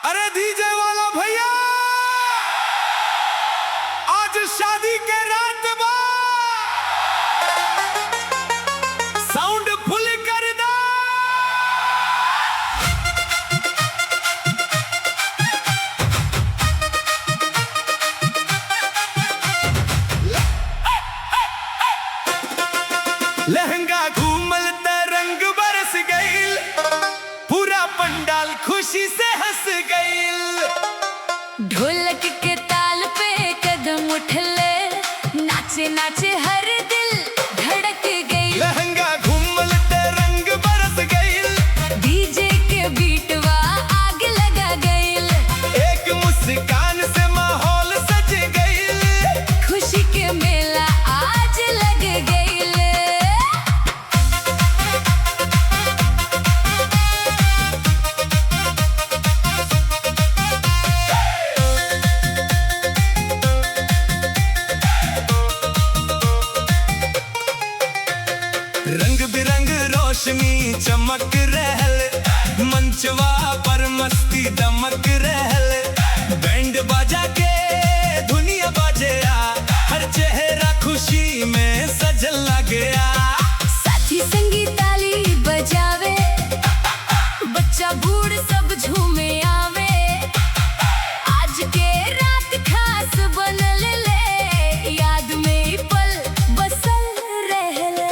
अरे डीजे वाला भैया, आज शादी के रात बा, साउंड फुल कर दो। लहंगा घूमल त रंग बरस गईल, पूरा पंडाल खुशी से हंस गईल। ढोलक के ताल पे कदम उठले, नाचे नाचे हर दिल धड़क गई। लहंगा घूमल त रंग बरस गईल, डीजे के बीटवा आग लगा गईल। एक मुस्कान से माहौल सज गईल, खुशी के मेला आज लग गईल। रंग बिरंग रोशनी चमक रहल, मंचवा पर मस्ती दमक रहल। बैंड बाजा के धुनिया बाजे आ, हर चेहरा खुशी में सजल गया। साथी संगी ताली बजावे, बच्चा बूढ़ सब झूमे आवे। आज के रात खास बनल ले, याद में पल बसल रहले।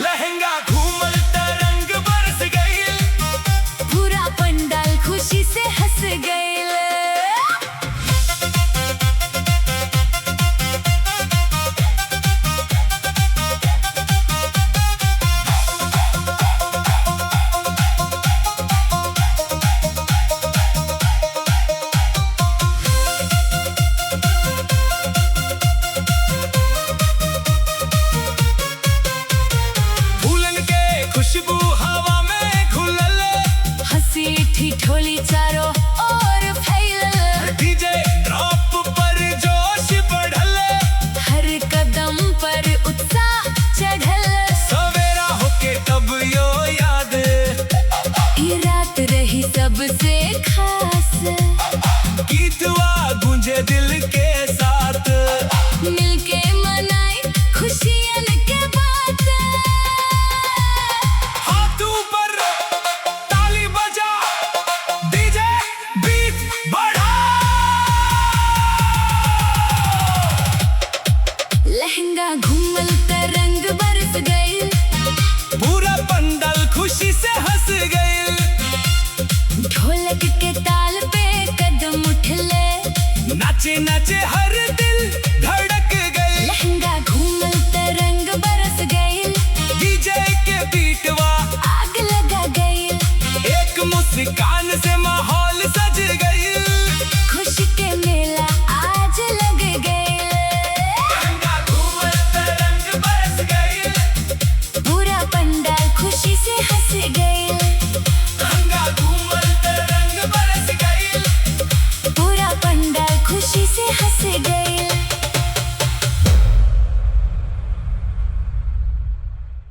लहंगा घूमल त रंग बरस गईल, पूरा पंडाल खुशी से हंस गईल। फूलन के खुशबू हवा में घुलल, हंसी ठिठोली चारों ओर फैलल। डीजे ड्रॉप पर जोश बढ़ल, हर कदम पर उत्साह चढ़ल। सवेरा होके तब यो याद, ये रात रही सबसे खास। गीतवा गूंजे दिल के साथ, मिलके मनाई खुशियन के बात। हाथ ऊपर ताली बजा, डीजे बीट बढ़ा। लहंगा घूमल त रंग बरस गईल, पूरा पंडाल खुशी से हंस गईल। ढोलक के ताल पे कदम उठले, नाचे नाचे हर